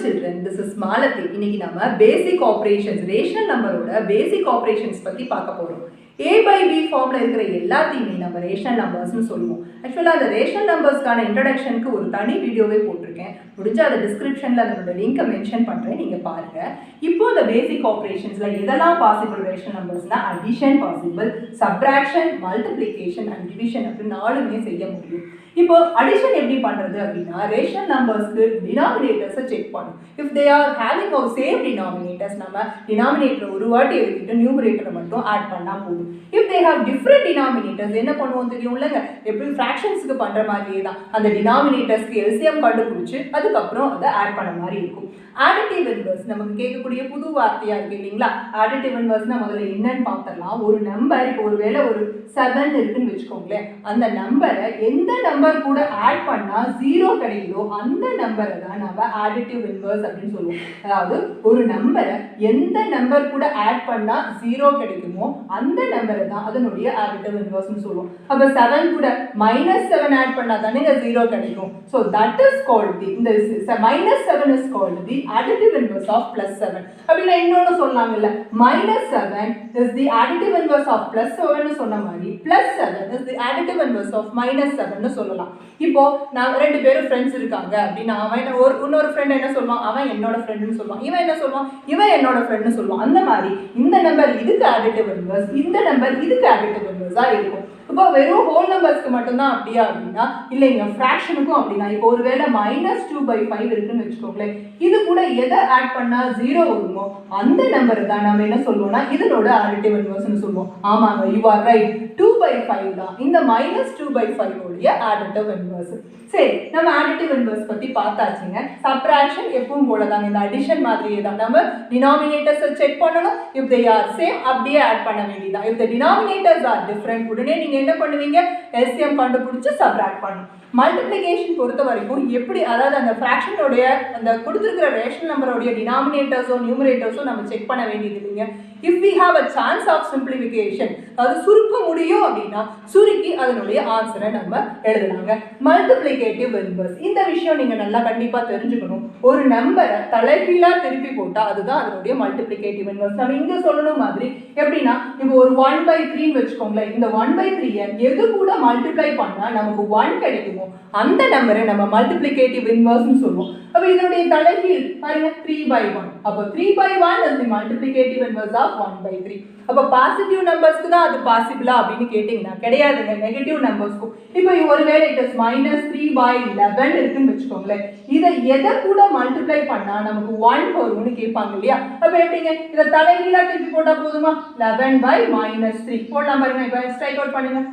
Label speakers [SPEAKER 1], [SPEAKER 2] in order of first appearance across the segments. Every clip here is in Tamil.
[SPEAKER 1] children, this is Malathi. இன்னைக்கு நம்ம basic operations, rational numberோட basic operations பத்தி பார்க்க போறோம். A by B ஃபார்ம்ல இருக்கிற எல்லாத்தையுமே நம்ம ரேஷனல் நம்பர்ஸ்னு சொல்லுவோம். ஆக்சுவலா அந்த ரேஷனல் நம்பர்ஸ்க்கான இன்ட்ரோடக்ஷனுக்கு ஒரு தனி வீடியோவே போட்டிருக்கேன். முடிஞ்சா அந்த டிஸ்கிரிப்ஷன்ல அதோட லிங்கை மென்ஷன் பண்றேன், நீங்க பாருங்க. இப்போ இந்த பேசிக் ஆபரேஷன்ஸ்ல எதெல்லாம் பாசிபிள் ரேஷனல் நம்பர்ஸ்னா addition possible, subtraction, multiplication and division அப்படி நாலுமே செய்ய முடியும். இப்போ அடிஷன் எப்படி பண்றது அப்படின்னா ரேஷனல் நம்பர்ஸ்க்கு டினாமினேட்டர்ஸை செக் பண்ணும். If they are having are same denominators நம்ம டினாமினேட்டர் ஒரு வாட்டி எழுதிட்டு நியூமரேட்டரை மட்டும் ஆட் பண்ணா போதும். If they have different denominators என்ன பண்ணுவோம் தெரியும்லங்க, எப்படி ஃப்ராக்ஷன்ஸ்க்கு பண்ற மாதிரியே தான் அந்த டினாமினேட்டர்ஸ்க்கு எல்சிஎம் கண்டுபிடிச்சு அதுக்கப்புறம் அதை ஆட் பண்ண மாதிரி இருக்கும். ஆடிட்டிவ் இன்வர்ஸ் நமக்கு கேட்கக்கூடிய புது வார்த்தையா இருக்கு இல்லைங்களா. ஆடிட்டிவ் இன்வர்ஸ்னா முதல்ல என்னன்னு பார்த்துடலாம். ஒரு நம்பர் இப்போ ஒருவேளை ஒரு 7 இருக்குன்னு வச்சுக்கோங்களேன், அந்த நம்பரை எந்த நம்பர் கூட ஆட் பண்ணா 0 கிடைக்குதோ அந்த நம்பரை தான் நம்ம ஆடிட்டிவ் இன்வர்ஸ் அப்படின்னு சொல்லுவோம். அதாவது ஒரு நம்பரை எந்த நம்பர் கூட ஆட் பண்ணா 0 கிடைக்குமோ அந்த நம்பரை தான் அதனுடைய ஆடிட்டிவ் இன்வர்ஸ்னு சொல்லுவோம். அப்ப 7 கூட -7 ஆட் பண்ணா தானே 0 கிடைக்கும். So that is called the -7 is called the additive inverse of +7. அப்படினா இன்னொன்னு சொல்லலாம்ல, -7 is the additive inverse of +7 னு சொன்ன மாதிரி +7 is the additive inverse of -7 னு சொல்லலாம். இப்போ நான் ரெண்டு பேரும் ஃப்ரெண்ட்ஸ் இருக்காங்க அப்படினா அவன் இன்னொரு ஃப்ரெண்ட் என்ன சொல்வான், அவன் என்னோட ஃப்ரெண்ட்னு சொல்வான், இவன் என்ன சொல்வான், இவன் என்னோட ஃப்ரெண்ட்னு சொல்வான். அந்த மாதிரி இந்த நம்பர் இதுக்கு additive inverse, இந்த நம்பர் இதுக்கு additive inverse-ஆ இருக்கும். இப்போ வெறும் ஹோல் நம்பர்ஸ்க்கு மட்டும்தான் அப்படியா அப்படின்னா இல்லைங்க, ஃப்ராக்ஷனுக்கும் அப்படின்னா. இப்போ ஒருவேளை -2/5 இருக்குன்னு வச்சுக்கோங்களேன், இது கூட எதை ஆட் பண்ணா 0 வருமோ அந்த நம்பரை தான் நம்ம என்ன சொல்லுவோம்னா இதனோட ஆடிட்டிவ் இன்வர்ஸ்னு சொல்லுவோம். ஆமாங்க, யூ ஆர் ரைட், 2/5 தான் இந்த -2/5 உடைய ஆடிட்டிவ் இன்வர்ஸ். சரி, நம்ம ஆடிட்டிவ் இன்வர்ஸ் பத்தி பார்த்தாச்சுங்க. சப்ட்ராக்ஷன் எப்பவும் போல தாங்க, இந்த அடிஷன் மாதிரியே தான். நம்ம டினாமினேட்டர்ஸை செக் பண்ணணும். இஃப் தே ஆர் சேம் அப்படியே ஆட் பண்ண வேண்டியதான். If the denominators R different உடனே நீங்க என்ன பண்ணுவீங்க, எல்சிஎம் கண்டுபிடிச்சு சப்ட்ராக்ட் பண்ணணும். மல்டிப்ளிகேஷன் பொறுத்த வரைக்கும் எப்படி, அதாவது அந்த ஃப்ராக்ஷனோடைய அந்த கொடுத்துருக்கிற ரேஷனல் நம்பரோடைய டினாமினேட்டர்ஸோ நியூமரேட்டர்ஸோ நம்ம செக் பண்ண வேண்டியது இல்லைங்க. If we have a chance of simplification, அதாவது சுருக்க முடியும் அப்படின்னா சுருக்கி அதனுடைய ஆன்சரை நம்ம எழுதலாங்க. மல்டிப்ளிகேட்டிவ் இன்வர்ஸ், இந்த விஷயம் நீங்க நல்லா கண்டிப்பா தெரிஞ்சுக்கணும். ஒரு நம்பரை தலைகீழா திருப்பி போட்டா அதுதான் அதனுடைய மல்டிப்ளிகேட்டிவ் இன்வர்ஸ். நம்ம இங்க சொல்லணும் மாதிரி எப்படின்னா, இப்போ ஒரு 1/3 வச்சுக்கோங்களேன், இந்த 1/3 எது கூட மல்டிப்ளை பண்ணா நமக்கு 1 கிடைக்குமோ அந்த நம்பரை நம்ம மல்டிப்ளிகேட்டிவ் இன்வர்ஸ்னு சொல்லுவோம். அப்ப இதனுடைய தலைகீழ் பாருங்க 3/1. அப்ப 3/1 is the multiplicative inverse of 1/3. அப்ப பாசிட்டிவ் நம்பர்ஸ்க்கு தான் அது பாசிபிளா அப்படின்னு கேட்டீங்கன்னா கிடையாதுங்க, நெகட்டிவ் நம்பர்ஸ்க்கும். இப்போ ஒருவேளை it is -3/11 இருக்குன்னு வச்சுக்கோங்களேன், இதை எதை கூட மல்டிப்ளை பண்ணா நமக்கு 1 வரும்னு கேட்பாங்க இல்லையா. அப்ப எப்படிங்க, இதை தலைகீழா திருப்பி போட்டா போதுமா, 11/-3 போடலாம் பாருங்க. இப்போ ஸ்ட்ரைக் அவுட் பண்ணுங்க,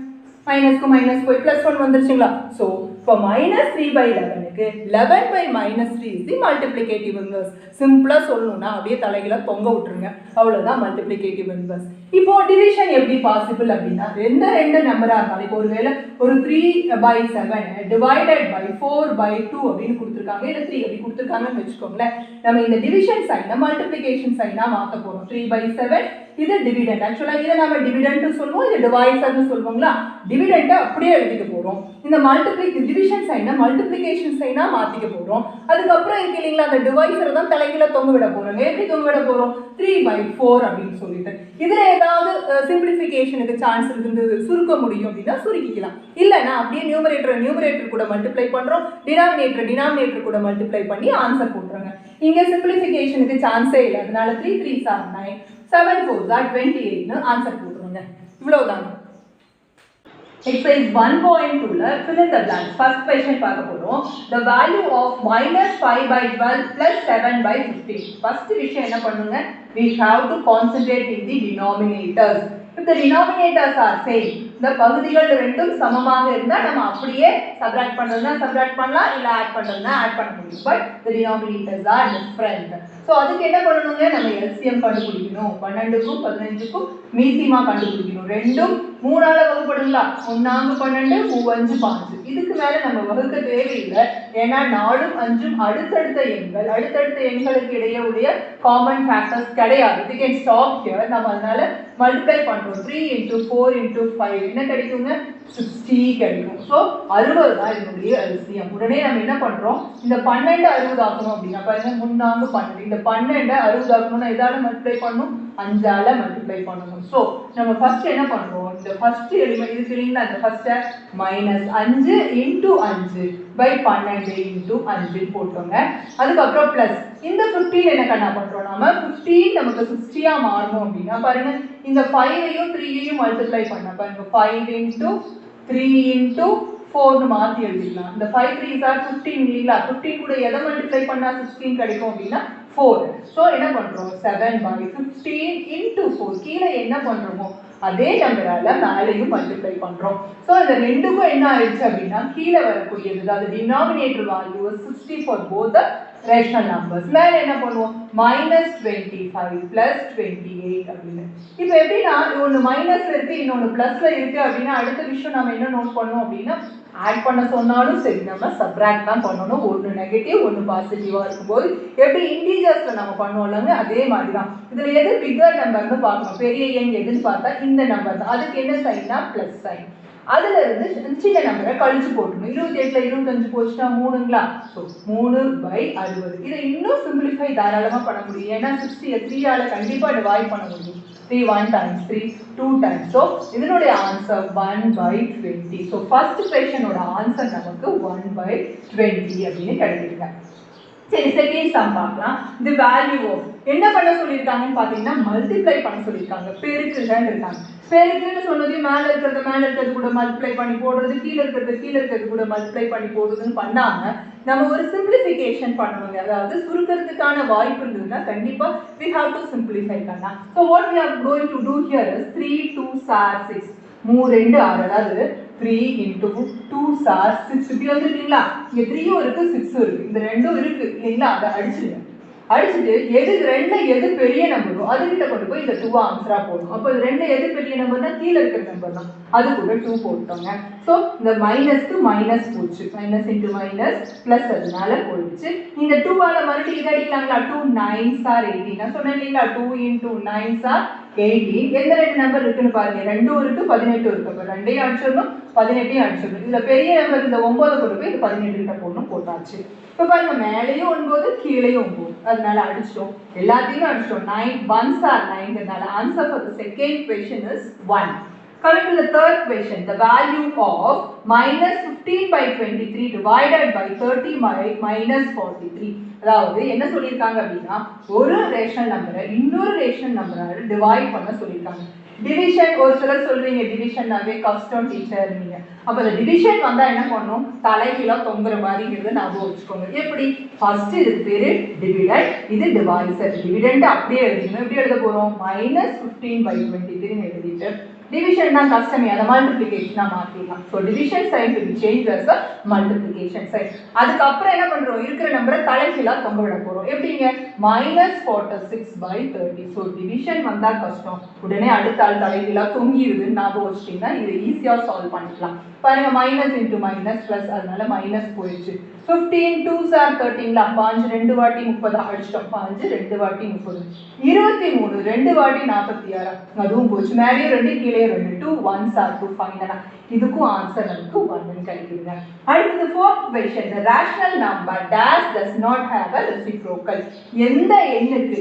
[SPEAKER 1] மைனஸ்க்கு மைனஸ் போய் +1 வந்துருச்சுங்களா. ஸோ இப்போ -3/11க்கு 11/-3 is the multiplicative inverse. சிம்பிளா சொல்லணும்னா அப்படியே தலைகீழா தொங்க விட்டுருங்க, அவ்வளவுதான் மல்டிப்ளிகேட்டிவ் இன்வர்ஸ். இப்போ டிவிஷன் எப்படி பாசிபிள் அப்படின்னா, ரெண்டு நம்பரா இருந்தாலும், இப்போ ஒருவேளை ஒரு 3/7 டிவைடட் பை 4/2 அப்படின்னு கொடுத்துருக்காங்க, இல்லை 3 அப்படி கொடுத்துருக்காங்கன்னு வச்சுக்கோங்களேன். நம்ம இந்த டிவிஷன் சைனை மல்டிப்ளிகேஷன் சைனா மாற்ற போறோம். 3/7 இது டிவிடெண்ட். ஆக்சுவலா இதை நம்ம டிவிடெண்ட் சொல்லுவோம், இது டிவைசர்னு சொல்லுவாங்களா. டிவிடெண்டை அப்படியே எழுதிக்க போறோம். இந்த டிவிஷன் சைனை மல்டிப்ளிகேஷன் சைனா மாத்திக்க போறோம். அதுக்கப்புறம் இருக்கு இல்லைங்களா, அந்த டிவைசரை தான் தலைகீழ தொங்க விட போறோம். எப்படி தொங்க விட போறோம், 3/4 அப்படின்னு சொல்லிட்டு. இதுல ஏதாவது சிம்பிளிஃபிகேஷனுக்கு சான்ஸ் இருந்தது, சுருக்க முடியும் அப்படின்னா சுருக்கிக்கலாம். இல்லைன்னா அப்படியே நியூமரேட்டர் கூட மல்டிப்ளை பண்றோம், டினாமினேட்டர் கூட மல்டிப்ளை பண்ணி ஆன்சர் போட்டுறாங்க. இங்க சிம்பிளிஃபிகேஷனுக்கு சான்ஸே இல்லை, அதனால 3 3s are 9, 7 4s are 28னு answer போட்டுருங்க. இவ்வளவுதாங்க. Exercise 1.2ல fill in the blanks. First question பார்க்க போறோம். The value of -5/12 plus 7/15. First விஷயம் என்ன பண்ணுங்க, we have to concentrate in the denominators. If the denominators are same, இந்த பகுதிகள் ரெண்டும் சமமாக இருந்தா நம்ம அப்படியே சப்ட்ராக்ட் பண்றதுனா சப்ட்ராக்ட் பண்ணலாம், இல்ல ஆட் பண்றதுனா ஆட் பண்ண முடியும். But the denominators are different. So அதுக்கு என்ன பண்ணணுங்க, நம்ம எல்சிஎம் கண்டுபிடிக்கணும். 12க்கும் 15க்கும் மீசிமா கண்டுபிடிக்கணும். ரெண்டும் 3ஆல வகுப்படுங்களா, 1 12 3 5 5. இதுக்கு மேல நம்ம வகுக்க தேவையில்லை, ஏன்னா 4ம் 5ம் அடுத்தடுத்த எண்கள். அடுத்தடுத்த எண்களுக்கு இடையே உடைய காமன் ஃபேக்டர்ஸ் கிடையாது. we can stop here. நம்ம அதனால மல்டிப்ளை பண்றோம். 3 × 4 × 5 என்ன கிடைக்குங்க, 60 கிடைக்கும். ஸோ 60 தான் இதனுடைய எல்சிஎம். உடனே நம்ம என்ன பண்ணுறோம், இந்த 12 60 ஆக்கணும் அப்படின்னா பாருங்க, 3 12, இந்த 12 60 ஆக்கணும்னா எதால மல்டிப்ளை பண்ணணும், 5ஆல மல்டிப்ளை பண்ணணும். ஸோ நம்ம ஃபர்ஸ்ட் என்ன பண்ணுறோம், இந்த ஃபர்ஸ்ட் எலிமெண்ட் இருக்கு இல்லைங்களா, இந்த ஃபர்ஸ்ட்டை -5 × 5 by 12 × 5 போட்டோங்க. அதுக்கப்புறம் ப்ளஸ் இந்த 15 என்ன கண்ணா பண்ணுறோம், நம்ம 15 நமக்கு 60 மாறணும் அப்படின்னா பாருங்க, இந்த 5ஐயும் 3ஐயும் மல்டிப்ளை பண்ண பாருங்க, 5 × 3 × 4 மாற்றி எழுதிக்கலாம். இந்த 5 3s are 15 இல்லைங்களா, 15 கூட எதை மல்டிப்ளை பண்ணால் 16 கிடைக்கும் அப்படின்னா 4. ஸோ என்ன பண்ணுறோம், 7/15 × 4 கீழே என்ன பண்ணுறோமோ அதே நம்பரால மேலேயும் மல்டிப்ளை பண்ணுறோம். ஸோ இந்த ரெண்டுக்கும் என்ன ஆயிடுச்சு அப்படின்னா கீழே வரக்கூடியது, அதாவது denominator value 60 for both the rational numbers. மேலே என்ன பண்ணுவோம், -25 + 28 அப்படின்னு. இப்போ எப்படின்னா ஒன்று மைனஸ்ல இருக்கு, இன்னொன்று பிளஸ்ல இருக்கு அப்படின்னா அடுத்த விஷயம் நம்ம என்ன நோட் பண்ணோம் அப்படின்னா, ஆட் பண்ண சொன்னாலும் சரி நம்ம சப்ராக்ட் தான் பண்ணணும். ஒன்று நெகட்டிவ் ஒன்று பாசிட்டிவாக இருக்கும்போது எப்படி இன்டீஜர்ஸில் நம்ம பண்ணுவோம்லங்க அதே மாதிரி தான். இதில் எது பிகர் நம்பர்னு பார்க்கணும், பெரிய எண் எதுன்னு பார்த்தா இந்த நம்பர் தான். அதுக்கு என்ன சைன்னா ப்ளஸ் சைன். அதுல இருந்து சின்ன நம்பரை கழிச்சு போட்டணும். 28ல 25 போச்சுன்னா 3ங்களா, ஸோ 3/60. இதை இன்னும் சிம்பிளிஃபை தாராளமா பண்ண முடியும். ஏன்னா 60 3ஆல கண்டிப்பா டிவைட் பண்ண முடியும். 3 1 times 3 2 times. ஸோ இதனுடைய ஆன்சர் 1/20. ஸோ ஃபர்ஸ்ட் கொஸ்டினோட ஆன்சர் நமக்கு 1/20 அப்படின்னு கிடைக்குதுங்க. சரி, செகண்ட் சம் பார்க்கலாம். தி வேல்யூ ஆஃப் என்ன பண்ண சொல்லியிருக்காங்கன்னு பார்த்தீங்கன்னா மல்டிப்ளை பண்ண சொல்லியிருக்காங்க, பெருக்குன்னு இருக்காங்க. பெருக்குன்னு சொன்னதையும் மேலே இருக்கிறது கூட மல்டிப்ளை பண்ணி போடுறது, கீழே இருக்கிறது கூட மல்டிப்ளை பண்ணி போடுறதுன்னு பண்ணாம நம்ம ஒரு சிம்பிளிஃபிகேஷன் பண்ணணுங்க. அதாவது சுருக்கிறதுக்கான வாய்ப்பு இருந்ததுன்னா கண்டிப்பா we have to simplify பண்ணலாம். So what we are going to do here is 3 2s are 6. 3 2 6, அதாவது 3 × 2s are 6. இப்படி வந்துருக்கீங்களா, இங்க 3ம் இருக்கு 6ம் இருக்கு, இந்த ரெண்டும் இருக்கு இல்லைங்களா, அதை அடிச்சுடுங்க. அடிச்சுட்டு எது பெரிய நம்பரோ அதுகிட்ட கொண்டு போய் இந்த 2 ஆன்சரா போடணும். அப்போ இது ரெண்டு எது பெரிய நம்பர்னா கீழே இருக்கிற நம்பர் தான், அது கூட 2 போட்டோங்க. ஸோ இந்த மைனஸ்க்கு மைனஸ் போச்சு, மைனஸ் இன்ட்டு மைனஸ் பிளஸ் அதனால போயிடுச்சு. இந்த 2ஆல மறுபடியும் இதை அடிக்கலாங்களா, 2 9s are 18. நான் சொன்னேன் இல்லைங்களா, 2 × 9s are 18. எந்த ரெண்டு நம்பர் இருக்குன்னு பாருங்க, 2 இருக்கு 18 இருக்கு. அப்போ 2ஐயும் அடிச்சிடணும் 18ஐயும் அடிச்சிடணும். இதுல பெரிய நம்பர் இந்த 9 கொண்டு போய் இந்த 18 கிட்ட போடணும், போட்டாச்சு. இப்போ பாருங்க மேலேயும் 9 கீழேயும் 9, அதனால அடிச்சிட்டோம், எல்லாத்தையும் அடிச்சிட்டோம். 9 1s are 9. Answer for the second question is 1. Coming to the third question, the value of -15/23 divided by 30 - 43. அதாவது என்ன சொல்லியிருக்காங்க அப்படின்னா ஒரு ரேஷனல் நம்பரை இன்னொரு ரேஷனல் நம்பரால டிவைட் பண்ண சொல்லியிருக்காங்க. டிவிஷன் ஒரு சிலர் சொல்றீங்க டிவிஷன்னாவே கஷ்டம் டீச்சர் நீங்க. அப்ப அந்த டிவிஷன் வந்தா என்ன பண்ணும், தலைகீழா தொங்குற மாதிரிங்கிறத ஞாபகம் வச்சுக்கோங்க. எப்படி, ஃபர்ஸ்ட் இதுக்கு பேரு டிவிடெண்ட், இது டிவைசர். டிவிடெண்ட் அப்படியே எழுதிக்கணும். எப்படி எழுத போறோம், -15/23 எழுதிட்டு டிவிஷன் தான் கஷ்டமே, அதை மல்டிப்ளிகேஷனா மாத்திடலாம். So division sign to be change as a multiplication sign. அதுக்கப்புறம் என்ன பண்றோம், இருக்கிற நம்பரை தலைகீழா தொங்க விட போறோம். எப்படிங்க, -46/30. ஸோ டிவிஷன் வந்தா கஷ்டம், உடனே அடுத்த ஆள் தலைகீழா தொங்கிடுதுன்னு ஞாபகம் வச்சுட்டீங்கன்னா இதை ஈஸியா சால்வ் பண்ணிக்கலாம். பாருங்க மைனஸ் இன்ட்டு மைனஸ் பிளஸ், அதனால மைனஸ் போயிடுச்சு. 15 2s are 13. 5 2 வாட்டி 30 அடிச்சிட்டோம், 5 2 வாட்டி 30. 23 2 வாட்டி 46, அதுவும் போச்சு. மேலேயே 2 கீழே 2, 2 1s are 2. ஃபைனலா இதுக்கும் ஆன்சர் நமக்கு 1 கிடைக்குதுங்க. அடுத்து fourth question, the rational number dash does not have a reciprocal. எந்த எண்ணுக்கு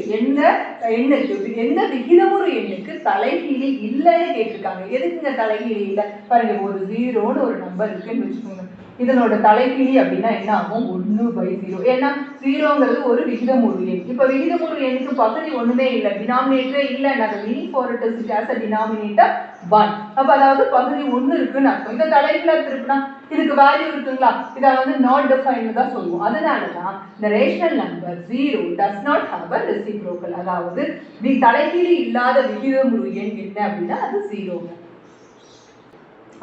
[SPEAKER 1] எந்த விகிதமுறு எண்ணுக்கு தலைகீழி இல்லைன்னு கேட்டிருக்காங்க. எதுக்குங்க தலைகீழி இல்லை, பாருங்க ஒரு 0ன்னு ஒரு நம்பர் இருக்குன்னு வச்சுக்கோங்க, இதனோட தலைகீழி அப்படின்னா என்ன ஆகும், 1/0. ஏன்னா 0ங்கிறது ஒரு விகிதமுறு எண். இப்போ விகிதமுறு எண்ணுக்கு பகுதி ஒண்ணுமே இல்லை, டினாமினேட்டரே இல்லை, நாங்கள் meaning for it is as a denominator 1. அப்ப அதாவது பகுதி 1 இருக்குன்னு அர்த்தம். இந்த தலைகீழா திருப்பினா இதுக்கு வேல்யூ இருக்குங்களா, இதை வந்து நாட் டிஃபைன்டு தான் சொல்லுவோம். அதனாலதான் இந்த rational number 0 does not have a reciprocal. அதாவது தலைகீழி இல்லாத விகிதமுறு எண் என்ன அப்படின்னா அது 0.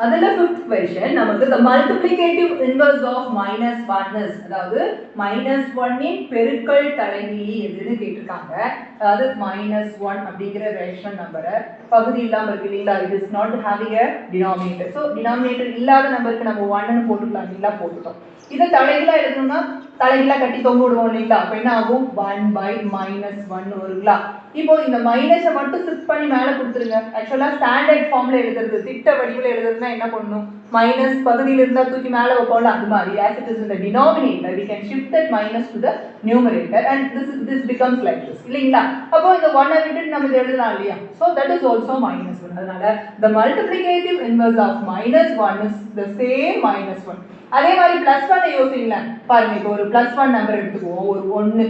[SPEAKER 1] அதுல fifth question நமக்கு the multiplicative inverse of -1 is, அதாவது -1 இன் பெருக்கல் தலைகீழி எதுன்னு கேட்டிருக்காங்க. அதாவது -1 அப்படிங்கிற ரேஷனல் நம்பரை பகுதி இல்லாமல் இருக்கு இல்லைங்களா, it is not having a denominator. So denominator இல்லாத நம்பருக்கு நம்ம 1 ன்னு போட்டுக்கலாம் இல்லைங்களா, போட்டுட்டோம். இதை தலைகீழா எழுதணும்னா தலைகீழா கட்டி தொங்க விடுவோம் இல்லைங்களா, அப்ப என்ன ஆகும் 1/-1 வருங்களா. இப்போ இந்த மைனஸை மட்டும் ஷிஃப்ட் பண்ணி மேலே கொடுத்துருங்க. ஆக்சுவலா ஸ்டாண்டர்ட் ஃபார்ம்ல எழுதுறது, திட்ட வடிவில் எழுதுறதுன்னா என்ன பண்ணணும், மைனஸ் பகுதியில் இருந்தா தூக்கி மேலே வைப்போம்ல, அது மாதிரி as it is in the denominator we can shift that minus to the numerator and this becomes like this இல்லைங்களா. அப்போ இந்த 1 விட்டுட்டு நம்ம இதை எழுதலாம் இல்லையா. So that is also -1. அதனால the multiplicative inverse of -1 is the same -1. அதே மாதிரி +1 யோசிங்களேன் பாருங்க. இப்போ ஒரு +1 நம்பர் எடுத்துக்குவோம், ஒரு 1.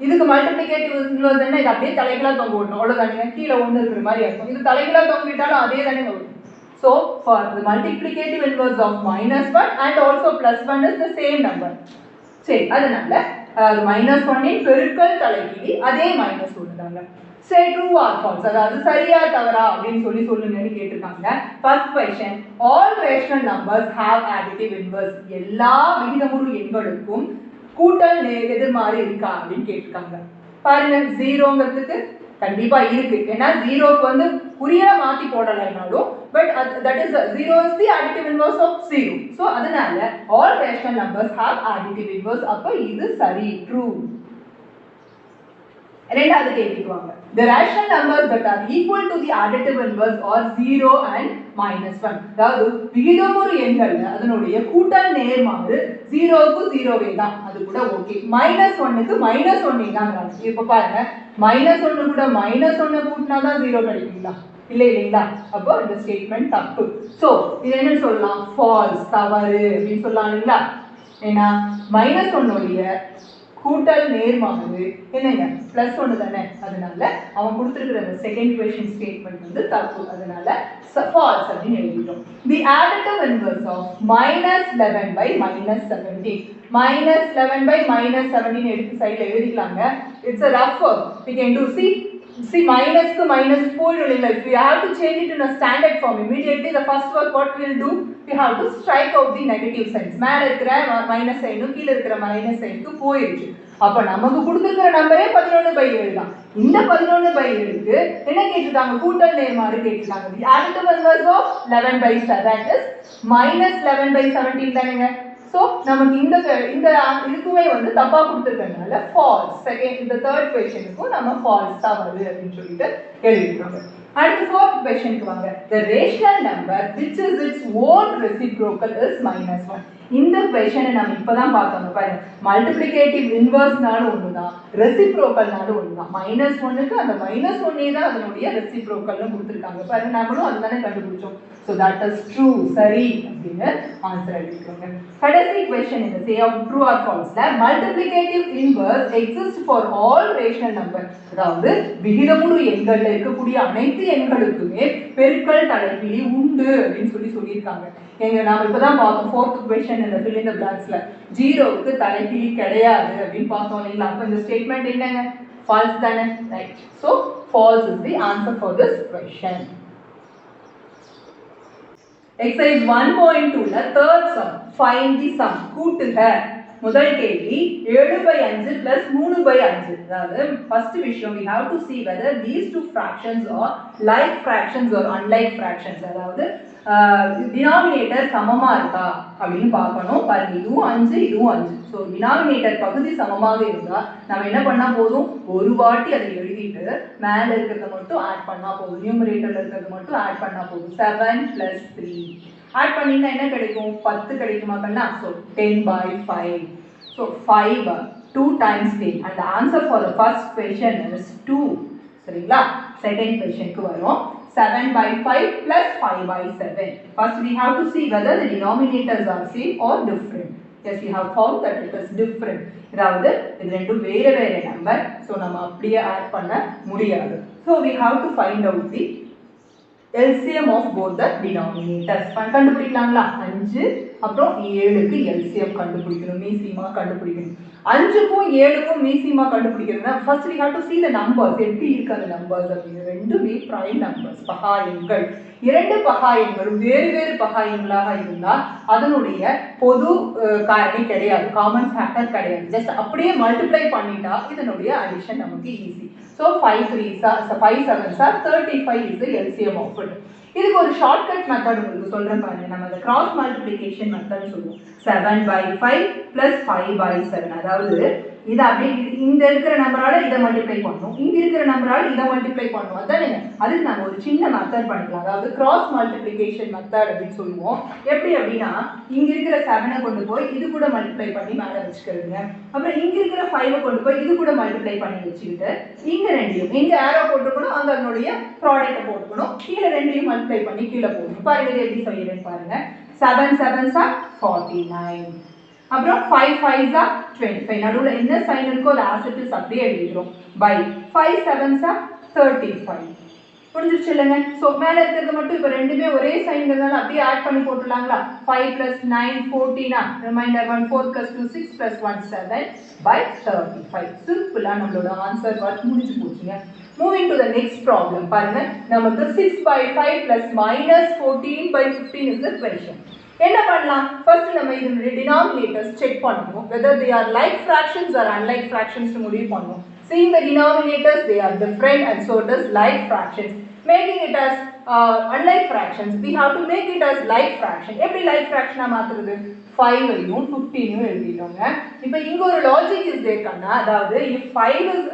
[SPEAKER 1] இதுக்கு மல்டிப்ளிகேட்டிவ் இன்வர்ஸ் என்ன, இது அப்படியே தலைகீழா தொங்க விடணும் அவ்வளவுதானே, கீழே 1 இருக்கிற மாதிரி இருக்கும். இது தலைகீழா தொங்க விட்டாலும் அதே தானே வரும். So for the multiplicative inverse of -1 and also +1 is the same number. சரி, அதனால -1 இன் பெருக்கல் தலைகீழி அதே -1 தாங்க. say true or false, அதாவது சரியா தவறா அப்படின்னு சொல்லுங்கன்னு கேட்டிருக்காங்க. first question, all rational numbers have additive inverse. எல்லா விகிதமுறு எண்களுக்கும் கூட்டல் எதிர்மாறி இருக்கா அப்படின்னு கேட்டிருக்காங்க. பாருங்க, 0ங்கிறதுக்கு கண்டிப்பா இருக்கு. ஏன்னா 0க்கு வந்து குறியா மாத்தி போடலைனாலும் but that is 0 is the additive inverse of 0. so அதனால all rational numbers have additive inverse. அப்ப இது சரி, true. ரெண்டாவது கேள்விக்கு வாங்க. the rational numbers that are equal to the additive inverse are 0 and -1. அதாவது விகிதமுறு எண்கள்ல அதனுடைய கூட்டல் நேர்மாறு 0க்கு 0வே தான், அது கூட ஓகே. -1க்கு -1 தான். இப்ப பாருங்க, -1 கூட -1 கூட்டினா தான் 0 கிடைக்குங்களா, இல்லைங்களா. அப்போ இந்த ஸ்டேட்மெண்ட் தப்பு. சோ இது என்ன சொல்லலாம், false, தவறு அப்படின்னு சொல்லலாம் இல்லைங்களா. ஏன்னா -1 உடைய கூட்டல் நேர்மாறு என்னங்க +1 தானே, அதனால அவன் கொடுத்திருக்கிற அந்த செகண்ட் क्वेश्चन ஸ்டேட்மெண்ட் வந்து தப்பு, அதனால false அப்படின்னு எழுதிட்டோம். the additive inverse of -11/-17, -11/-17 எடுத்து சைடுல எழுதிக்கலாங்க. it's a rough work we can do. see minus க்கு minus போயிடும் இல்லைங்களா. if we have to change it in a standard form, immediately the first work what we will do, we have to strike out the negative signs. மேல இருக்கிற மைனஸ் சைனும் கீழ இருக்கிற மைனஸ் சைனுக்கு போயிடுச்சு. அப்ப நமக்கு கொடுத்திருக்கிற நம்பரே 11/7 தான். இந்த 11/7க்கு என்ன கேட்டிருக்காங்க, கூட்டல் நேர்மாறு கேட்டிருக்காங்க. the additive inverse of 11/7 is -11/17 தானேங்க. so நமக்கு இந்த இதுக்குமே வந்து தப்பா கொடுத்திருக்கனால false. செகண்ட் இந்த தேர்ட் क्वेश्चनக்கு நம்ம false தவறு அப்படினு சொல்லிட்டு எழுதிட்டோம். அடுத்து fourth questionக்கு வாங்க. the rational number which is its own reciprocal is -1. இந்த क्वेश्चனை நம்ம இப்பதான் பார்த்தோம். பாருங்க, மல்டிப்ளிகேட்டிவ் இன்வர்ஸ்னாலும் ஒண்ணுதான், ரெசிப்ரோக்கல்னாலும் ஒண்ணுதான். -1க்கு அந்த -1 தான் அதனுடைய ரெசிப்ரோக்கல்னு கொடுத்திருக்காங்க. பாருங்க, நம்மளும் அதுதானே கண்டுபிடிச்சோம். so that is true, சரி அப்படின்னு ஆன்சர் எழுதிக்கோங்க. கடைசி क्वेश्चन இந்த say of true or false ல multiplicative inverse exists for all rational number. அதாவது விகிதமுறு எண்கள்ல இருக்கக்கூடிய அனைத்து எண்களுக்குமே பெருக்கல் தலைகீழி உண்டு அப்படின்னு சொல்லியிருக்காங்க. எங்க நாம இப்பதான் பார்த்தோம் fourth question இந்த fill in the blanksல 0க்கு தலைகீழி கிடையாது அப்படின்னு பார்த்தோம் இல்லைங்களா. அப்ப இந்த ஸ்டேட்மெண்ட் என்னங்க, false தானே, right. so false is the answer for this question. exercise 1.2ல third sum, find the sum, கூட்டுக. முதல் கேள்வி 7/5 plus 3/5. அதாவது first விஷயம் we have to see whether these two fractions are like fractions or unlike fractions. அதாவது denominator சமமா இருக்கா அப்படின்னு பார்க்கணும். பாருங்க, இதுவும் 5 இதுவும் 5. ஸோ denominator பகுதி சமமாக இருந்தா நம்ம என்ன பண்ணா போதும், ஒரு வாட்டி அதை எழுதிட்டு மேல இருக்கிறத மட்டும் ஆட் பண்ணா போதும், நியூமரேட்டர்ல இருக்கிறத மட்டும் ஆட் பண்ணா போதும். 7 plus 3 ஆட் பண்ணினா என்ன கிடைக்கும், 10 கிடைக்குமா கண்ணா. So 10/5. So 5 2 times 10 and the answer for the first question is 2. சரிங்களா. செகண்ட் क्वेश्चनக்கு வரோம். 7/5 plus 5/7. First we have to see whether the denominators are same or different. Yes, we have found that it is different. அதாவது இது ரெண்டும் வேற வேற நம்பர். ஸோ நம்ம அப்படியே ஆட் பண்ண முடியாது. So we have to find out the LCM of both the denominators. கண்டுபிடிக்கலாங்களா. 5 அப்புறம் 7க்கு LCM கண்டுபிடிக்கணும், மீசிமா கண்டுபிடிக்கணும். 5க்கும் 7க்கும் மீசிமா கண்டுபிடிக்கிறதுனா first we have to see the numbers. எப்படி இருக்கு அந்த நம்பர்ஸ் அப்படிங்க. ரெண்டுமே prime numbers, பகா எண்கள். இரண்டு பகா எண்களும் வேறு வேறு பகா எண்களாக இருந்தால் அதனுடைய பொது காரணி கிடையாது, காமன் ஃபேக்டர் கிடையாது. ஜஸ்ட் அப்படியே மல்டிப்ளை பண்ணிட்டா இதனுடைய அடிஷன் நமக்கு easy. So 5 3s are, so 5 7s are 35 is the LCM of it. இதுக்கு ஒரு ஷார்ட்கட் மெத்தட் உங்களுக்கு சொல்றேன் பாருங்க. நம்ம அந்த கிராஸ் மல்டிப்ளிகேஷன் மெத்தட் சொல்லுவோம். 7/5 plus 5/7. அதாவது இத அப்படியே இந்த இருக்கிற நம்பரால இத மல்டிப்ளை பண்ணனும், இங்க இருக்கிற நம்பரால இத மல்டிப்ளை பண்ணனும். அதானே. அதுக்கு நாம ஒரு சின்ன மெத்தட் பண்ணிக்கலாம். அதாவது கிராஸ் மல்டிப்ளிகேஷன் மெத்தட் அப்படி சொல்லுவோம். எப்படி அப்படினா இங்க இருக்கிற 7 கொண்டு போய் இது கூட மல்டிப்ளை பண்ணி மேல வெச்சுக்கிறீங்க. அப்புறம் இங்க இருக்கிற 5 கொண்டு போய் இது கூட மல்டிப்ளை பண்ணி வெச்சிட்டு இங்க ரெண்டையும் இங்க ஆரோ போட்டுக்கணும், அங்க அதனுடைய ப்ராடக்ட் போட்டுக்கணும், கீழ ரெண்டையும் மல்டிப்ளை பண்ணி கீழ போடணும். பாருங்க இது எப்படி செய்யறேன்னு பாருங்க. 7 7s are 49. அப்புறம் 5 5s are 25. நடுவுல என்ன சைன் இருக்கோ அது as it is அப்படியே எழுதிறோம். by 5 7s are 35. புரிஞ்சிருச்சு இல்லங்க. சோ மேல இருக்கிறது மட்டும் இப்ப ரெண்டுமே ஒரே சைன்ங்கறதால அப்படியே ஆட் பண்ணி போட்டுலாங்களா. 5 + 9 14 ரிமைண்டர் 1 4 + 2 6 + 1 7 by 35. சிம்பிளா நம்மளோட ஆன்சர் பார்ட் முடிஞ்சு போச்சுங்க. Moving to the next problem. பாருங்க நமக்கு 6/5 plus -14/15 is the question. என்ன பண்ணலாம்? first நம்ம இதனுடைய denominators check பண்ணனும், whether they are like fractions or unlike fractions னு முடிவு பண்ணனும். Seeing the denominators, they are different and so does like fractions. Making it as unlike fractions, we have to make it as like fraction. எப்படி like fraction மாத்துறது? 5 ஐயும் 15 ஐயும் எழுதிட்டோங்க. இப்போ இங்க ஒரு logic is there கண்ணா. அதாவது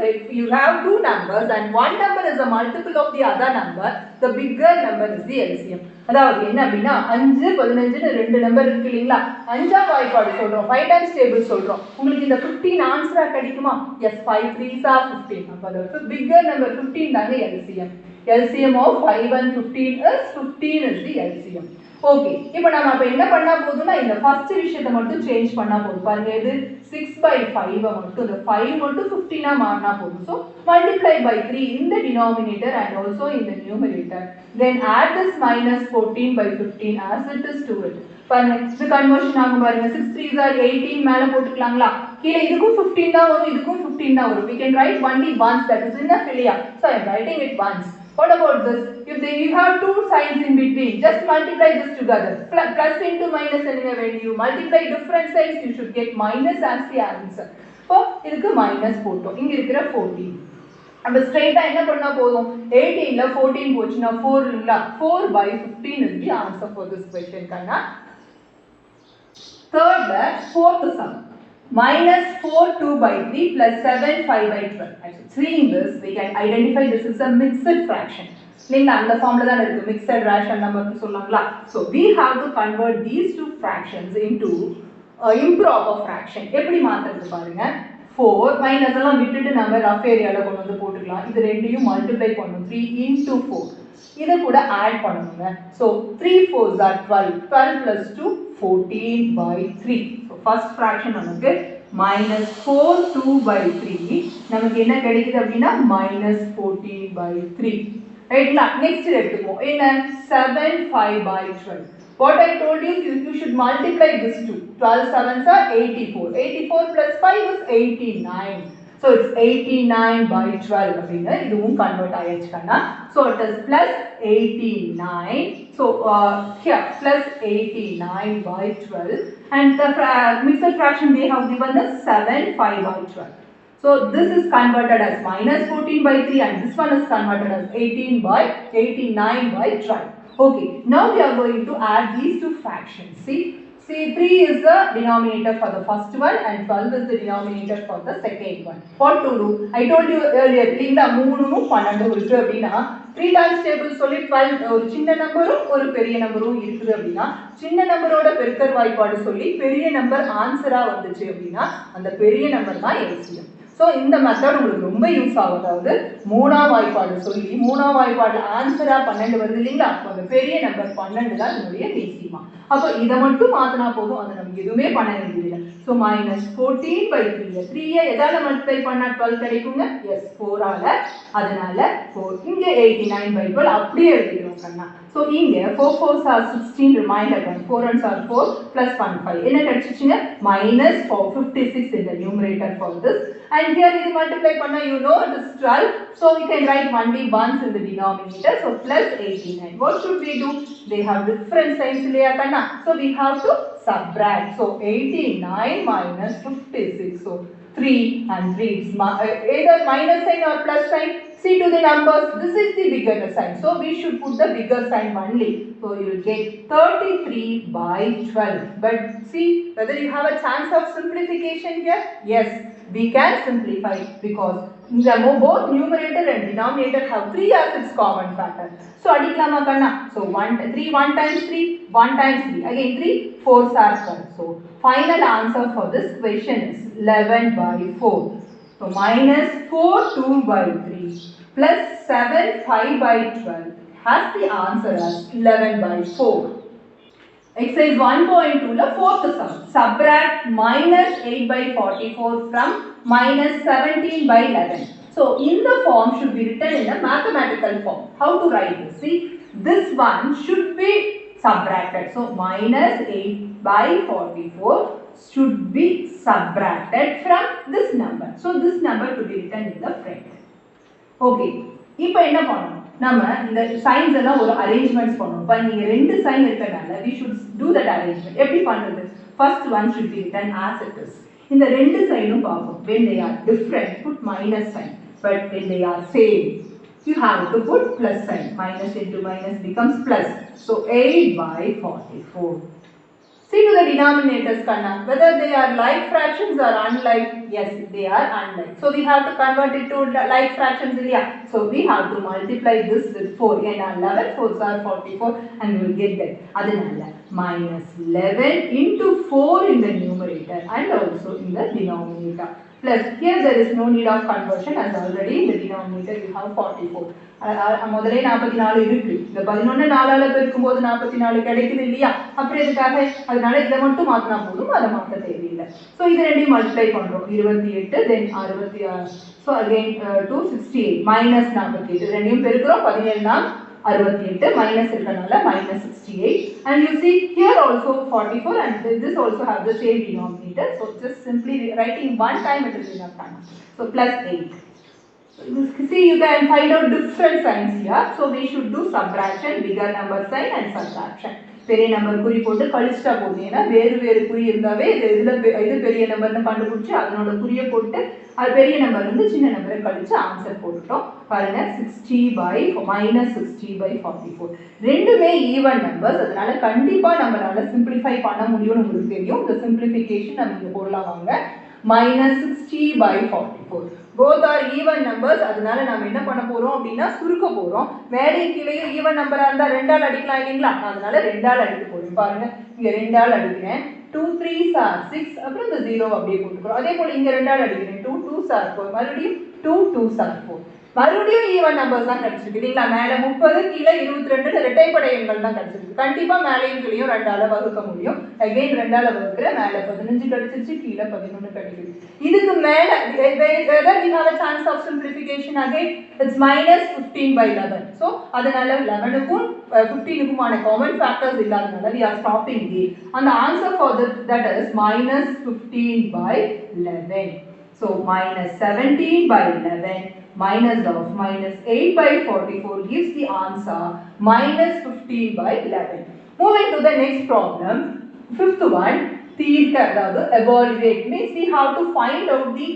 [SPEAKER 1] if you have two numbers and one number is a multiple of the other number, the bigger number is the LCM. அதாவது என்ன அப்படினா 5 15 னு ரெண்டு நம்பர் இருக்கு இல்லீங்களா. அஞ்சாம் வாய்ப்பாடு சொல்றோம், 5 times table சொல்றோம். உங்களுக்கு இந்த 15 ஆன்சரா கிடைக்குமா? yes, 5 3s are 15. அப்ப the bigger number 15 தாங்க LCM. LCM of 5 and 15 is 15 is the LCM. Okay. இப்போ நாம அப்ப என்ன பண்ணா போதும்னா இந்த ஃபர்ஸ்ட் விஷயத்தை மட்டும் சேஞ்ச் பண்ணா போதும். பாருங்க இது 6/5 மட்டும் இந்த 5 மட்டும் 15 ஆ மாறினா போதும். So multiply by 3 in the denominator and also in the numerator. Then add this -14/15 as it is to it. பாருங்க இது கன்வர்ஷன் ஆகும் பாருங்க. 6 3s are 18 மேல போட்டுக்கலாங்களா. கீழ இதுக்கும் 15 தான் வரும், இதுக்கும் 15 தான் வரும். We can write only once, that is in a filia. So I am writing it once. What about this? If you have two signs in between, just multiply this together. Plus into minus anyway, when you multiply different signs, you should get minus as the answer. So, இதுக்கு minus போட்டோம். இங்க இருக்கிற 14. அப்ப ஸ்ட்ரைட்டா என்ன பண்ணா போதும்? 18 ல 14 போச்சுனா 4 இல்ல. 4/15 is the answer for this question Kanna. Third ல fourth sum. -4 2/3 plus 7 5/12. Seeing this, we can identify this is a mixed fraction. இல்லைங்களா, அந்த ஃபார்ம்ல தான் இருக்கு, mixed ration number சொல்லலாங்களா. So we have to convert these two fractions into improper fraction. எப்படி மாத்துறது பாருங்க. 4 மைனஸ் எல்லாம் விட்டுட்டு நம்ம ரஃப் ஏரியால கொண்டு வந்து போட்டுக்கலாம். இது ரெண்டையும் மல்டிப்ளை பண்ணனும். 3 into 4. இத கூட add பண்ணனுங்க. So 3 4s are 12. 12 plus 2 14/3. So first fraction நமக்கு -4 2/3. நமக்கு என்ன கிடைக்குது அப்படினா -14/3. ரைட்ங்களா. நெக்ஸ்ட் எடுத்துப்போம். என்ன 7 5/12. What I told you, you should multiply this two. 12 7s are 84. 84 plus 5 is 89. So it's 89/12 அப்படினா இதுவும் கன்வர்ட் ஆயிடுச்சு கண்ணா. So it is plus 89. So here plus 89/12 and the mixed fraction they have given us 7 5/12. So this is converted as -14/3 and this one is converted as 89/12. Okay, now we are going to add these two fractions. See 3 is the denominator for the first one and 12 is the denominator for the second one. What to do? I told you earlier, இந்த 3னும் 12 இருக்கு அப்படினா 3 times table சொல்லி 12 ஒரு சின்ன நம்பரும் ஒரு பெரிய நம்பரும் இருக்குது அப்படினா சின்ன நம்பரோட பெருக்கல் வாய்ப்பாடு சொல்லி பெரிய நம்பர் ஆன்சரா வந்துச்சு அப்படினா அந்த பெரிய நம்பர் தான் LCM. So இந்த மெத்தட் உங்களுக்கு ரொம்ப யூஸ் ஆகும். அதாவது மூணாம் வாய்ப்பாடு சொல்லி மூணாம் வாய்ப்பாடுல ஆன்சரா 12 வருது இல்லைங்களா, அப்போ அந்த பெரிய நம்பர் 12 தான் நம்மளுடைய LCM. அப்போ இதை மட்டும் மாத்தினா போதும், அதை நம்ம எதுவுமே பண்ண வேண்டியதில்லை. ஸோ -14/3 3 எதால மல்டிப்ளை பண்ணா 12 கிடைக்குங்க. எஸ் 4 ஆல, அதனால 4. இங்க 89/12 அப்படியே எழுதிடுவோம் கண்ணா. ஸோ இங்க 4 4s are 16 reminder 1 4 1s are 4 plus 1 5 என்ன கிடைச்சிச்சுங்க -456 in the numerator for this. And here இது multiply பண்ணா you know it is 12. So we can write only once in the denominator. So plus 89. What should we do? They have different signs இல்லையா கண்ணா. So we have to subtract. So 89 minus 56. So 3 and 3. Either minus sign or plus sign. See to the numbers. This is the bigger sign. So we should put the bigger sign only. So you will get 33 by 12. But see whether you have a chance of simplification here. Yes, we can simplify because both numerator and denominator have 3 as its common factor. So adiklama kanna. So 1 times 3, 1 times 3. Again 3, 4s are 12. So final answer for this question is 11 by 4. So minus 4 2 by 3 plus 7 5 by 12 has the answer as 11 by 4. Exercise 1.2 la fourth sum. Subtract minus 8 by 44 from minus 17 by 11. So in the form should be written in a mathematical form. How to write this? See, this one should be subtracted. So minus 8 by 44 should be subtracted from this number. So this number to be written in the front. Okay. இப்போ என்ன பண்ணணும்? நம்ம இந்த சைன்ஸ் எல்லாம் ஒரு அரேஞ்ச்மெண்ட்ஸ் பண்ணணும். இப்போ நீங்க ரெண்டு சைன் இருக்கறனால we should do that arrangement. எப்படி பண்றது? First one should be written as it is. இந்த ரெண்டு சைனும் பாப்போம். When they are different, put minus sign. But when they are same, you have to put plus sign. Minus into minus becomes plus. So 8 by 44. See to the denominators, Kanna. Whether they are like fractions or unlike. Yes, they are unlike. So we have to convert it to like fractions. Yeah. So we have to multiply this with 4. And 11 4s are 44 and we will get that. Adinala minus 11 into 4 in the numerator and also in the denominator. Plus here there is no need of conversion as already in the denominator you have 44. முதலே 44 இருக்கு. இந்த 11 4ஆல பெருக்கும்போது 44 கிடைக்குது இல்லையா? அப்புறம் எதுக்காக? அதனால இத மட்டும் மாத்தினா போதும், அத மாத்த தேவையில்லை. சோ இது ரெண்டையும் மல்டிப்ளை பண்றோம். 28 then 66. So again 268 minus 48 ரெண்டையும் பெருக்குறோம். 17 நாள் 68 minus இருக்கனால minus 68 and you see here also 44 and this also have the same denominator. So just simply writing one time it is enough time. So plus 8. See, you can find out different signs here. So we should do subtraction, bigger number sign and subtraction. பெரிய நம்பர் குறி போட்டு கழிச்சிட்டா போதும். ஏன்னா வேறு வேறு குறி இருந்தாவே இது பெரிய நம்பர்னு கண்டுபிடிச்சு அதனோட குறியை போட்டு அது பெரிய நம்பர் வந்து சின்ன நம்பரை கழிச்சு ஆன்சர் போட்டுட்டோம். பாருங்க 60 by minus 60 by 44. ரெண்டுமே ஈவன் நம்பர்ஸ். அதனால கண்டிப்பா நம்மளால சிம்பிளிஃபை பண்ண முடியும்னு உங்களுக்கு தெரியும். இந்த சிம்பிளிஃபிகேஷன் நம்ம இங்க போடலாம் வாங்க. minus 60 by 44. Both are even numbers. அதனால நாம என்ன பண்ண போறோம் அப்படினா சுருக்க போறோம். மேலே கீழே ஈவன் நம்பரா இருந்தா 2 ஆல் அடிக்கலாம் இல்லீங்களா? அதனால 2 ஆல் அடிக்க போறோம். பாருங்க இங்க 2 ஆல் அடிக்கிறேன். 2 3s are 6 அப்புறம் இந்த 0 அப்படியே போட்டுறோம். அதே போல இங்க 2 ஆல் அடிக்கிறேன். 2 2s are 4 மறுபடியும் 2 2s are 4. மறுபடியும் ஈவன் நம்பர்ஸ் தான் கிடைச்சிருக்கு இல்லீங்களா? மேலே 30 கீழே 22 இரட்டைப்படை எண்கள் தான் கிடைச்சிருக்கு. கண்டிப்பா மேலேயும் கீழேயும் 2 ஆல வகுக்க முடியும். அகைன் 2 ஆல வகுக்கிற மேலே 15 கிடைச்சிருச்சு, கீழே 11 கிடைக்குது. இதுக்கு மேல whether we have a chance of simplification again it's minus 15 by 11. So அதனால 11 க்கும் 15 க்குமான common factors இல்லாதனால we are stopping here. And the answer for that is minus 15 by 11. So minus 17 by 11 minus of minus 8 by 44 gives the answer minus 15 by 11. Moving to the next problem, fifth one, தீர்க்க அதாவது evaluate means we have to find out the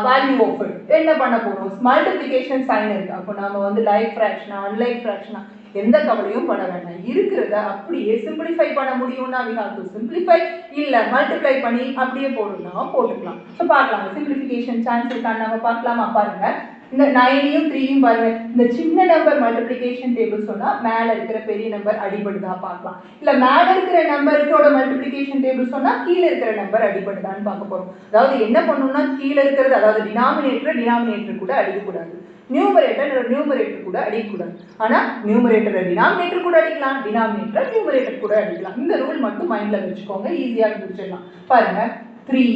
[SPEAKER 1] value of it. என்ன பண்ண போறோம்? multiplication sign இருக்கு. அப்ப நாம வந்து like fraction unlike fraction எந்த கவலையும் பட வேண்டாம். இருக்குறத அப்படியே simplify பண்ண முடியும்னா we have to simplify, இல்ல multiply பண்ணி அப்படியே போடணும்னா போட்டுக்கலாம். சோ பார்க்கலாம் simplification chance இருக்கான்னு நாம பார்க்கலாமா? பாருங்க இந்த 9யும் 3யும் பாருங்க. இந்த சின்ன நம்பர் மல்டிப்ளிகேஷன் டேபிள் சொன்னா மேல இருக்கிற பெரிய நம்பர் அடிபடுதா பார்க்கலாம். இல்ல மேல இருக்கிற நம்பரோட மல்டிப்ளிகேஷன் டேபிள் சொன்னா கீழ இருக்கிற நம்பர் அடிபடுதான்னு பார்க்க போறோம். அதாவது என்ன பண்ணனும்னா கீழ இருக்கிறது அதாவது டினாமினேட்டர் கூட அடிக்க கூடாது. நியூமரேட்டர் கூட அடிக்க கூடாது. ஆனா நியூமரேட்டரை டினாமினேட்டர் கூட அடிக்கலாம், டினாமினேட்டரை நியூமரேட்டர் கூட அடிக்கலாம். இந்த ரூல் மட்டும் மைண்ட்ல வெச்சுக்கோங்க, ஈஸியா புரிஞ்சிடலாம். பாருங்க 3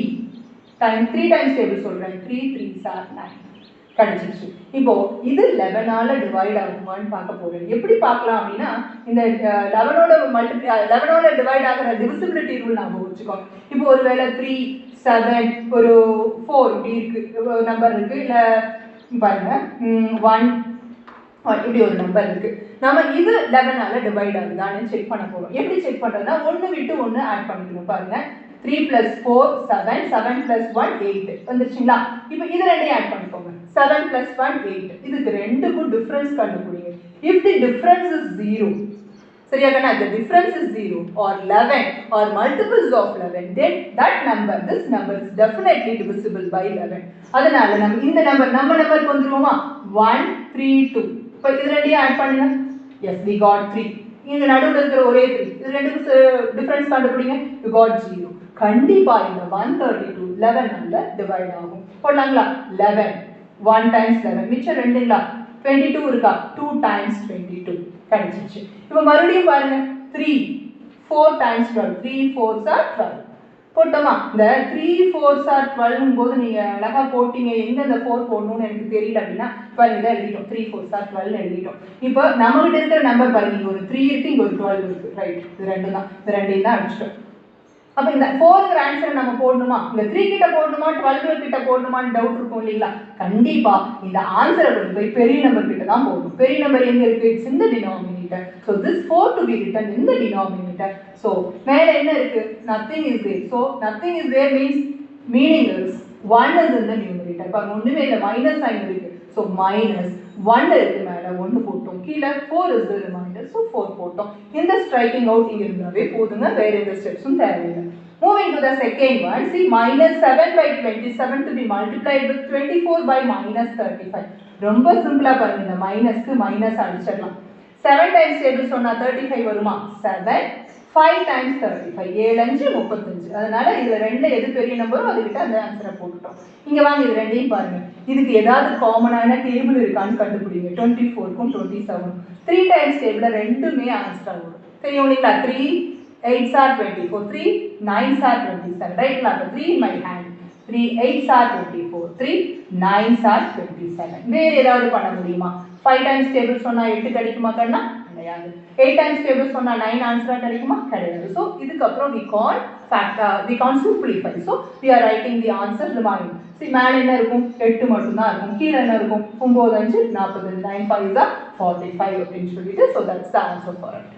[SPEAKER 1] times டேபிள் சொல்றேன். 3 3s are 9 கிடைச்சிருச்சு. இப்போ இது 11 ஆல டிவைட் ஆகுமான்னு பார்க்க போறோம். எப்படி பார்க்கலாம் அப்படின்னா இந்த 11ஓட டிவைட் ஆகிற டிவிசிபிலிட்டி ரூல் நாம வச்சுக்கோங்க. இப்போ ஒருவேளை 3 7 ஒரு 4 இப்படி இருக்கு நம்பர் இருக்கு, இல்ல பாருங்க 1 இப்படி ஒரு நம்பர் இருக்கு. நம்ம இது 11 ஆல டிவைட் ஆகுதான்னு செக் பண்ண போறோம். எப்படி செக் பண்றதுன்னா 1 விட்டு 1 ஆட் பண்ணிக்கணும். பாருங்க 3 plus 4 7 7 plus 1 8 வந்துருச்சுங்களா இப்போ இது ரெண்டையும் ஆட் பண்ணிக்கோங்க 7 plus 1 8 இதுக்கு ரெண்டுக்கும் டிஃபரன்ஸ் கண்டுபிடிங்க if the difference is 0 சரியா கண்ணா the difference is 0 or 11 or multiples of 11 then that number this number is definitely divisible by 11 அதனால நம்ம இந்த நம்பருக்கு வந்துருவோமா 1 3 2 இப்போ இது ரெண்டையும் ஆட் பண்ணுங்க yes we got 3 இங்க நடுவுல இருக்கிற ஒரே 3 இது ரெண்டுக்கும் டிஃபரன்ஸ் கண்டுபிடிங்க you got 0 கண்டிப்பா இந்த 132 11 னால டிவைட் ஆகும் போடலாங்களா 11 1 times 11 மிச்சம் ரெண்டுங்களா 22 இருக்கா 2 times 22 கிடைச்சிச்சு இப்போ மறுபடியும் பாருங்க 3 4 times 12 3 4s are 12 போட்டோமா இந்த 3 4s are 12 போது நீங்க அழகா போட்டீங்க எங்க இந்த 4 போடணும்னு எனக்கு தெரியல அப்படின்னா பாருங்க இதை எழுதிட்டோம் 3 4s are 12 எழுதிட்டோம் இப்போ நம்ம கிட்ட இருக்கிற நம்பர் பாருங்க இங்க ஒரு 3 இருக்கு இங்க ஒரு 12 இருக்கு ரைட் இது ரெண்டு தான் இந்த ரெண்டையும் தான் அடிச்சிட்டோம் அப்ப இந்த 4ங்கிற ஆன்சரை நம்ம போடணுமா இந்த 3 கிட்ட போடணுமா 12 கிட்ட போடணுமான்னு டவுட் இருக்கும் இல்லீங்களா கண்டிப்பா இந்த ஆன்சரை கொண்டு போய் பெரிய நம்பர் கிட்ட தான் போடணும் பெரிய நம்பர் எங்க இருக்கு it's in the denominator so this 4 to be written in the denominator so மேல என்ன இருக்கு nothing is there so nothing is there meaning is 1 is in the numerator பாருங்க ஒண்ணுமே இல்ல மைனஸ் சைன் இருக்கு so minus 1 இருக்கு மேல 1 போட்டோம் கீழ 4 is the remainder so 4 போட்டோம் இந்த ஸ்ட்ரைக்கிங் அவுட் இங்க இருந்தாவே போதுங்க வேற எந்த ஸ்டெப்ஸும் தேவையில்லை moving to the second one see minus 7 by 27 to be multiplied with 24 by minus 35 ரொம்ப சிம்பிளா பாருங்க இந்த மைனஸ்க்கு மைனஸ் அடிச்சிடலாம் 7 times டேபிள் சொன்னா 35 வருமா 7 5 times 35 7 5 35 அதனால இதுல ரெண்டுல எது பெரிய நம்பரோ அதுகிட்ட அந்த ஆன்சரை போட்டுட்டோம் இங்க வாங்க இது ரெண்டையும் பாருங்க இதுக்கு ஏதாவது காமனான டேபிள் இருக்கான்னு கண்டுபிடிங்க 24 க்கும் 27 3 times டேபிள்ல ரெண்டுமே ஆன்சரா வரும் தெரியும் இல்லைங்களா 3 8s are 24 3 9s are 27 right now 3 in my hand 3 8s are 24 3 9s are 27 வேற ஏதாவது பண்ண முடியுமா 5 times டேபிள் சொன்னா 8 கிடைக்குமா கண்ணா கிடையாது 8 times டேபிள் சொன்னா 9 ஆன்சரா கிடைக்குமா கிடையாது சோ இதுக்கு அப்புறம் we can't simplify so we are writing the answer remaining see மேல என்ன இருக்கும் 8 மட்டும் தான் இருக்கும் கீழ என்ன இருக்கும் 9 5 45 9 5 is 45 அப்படினு சொல்லிட்டு so that's the answer for it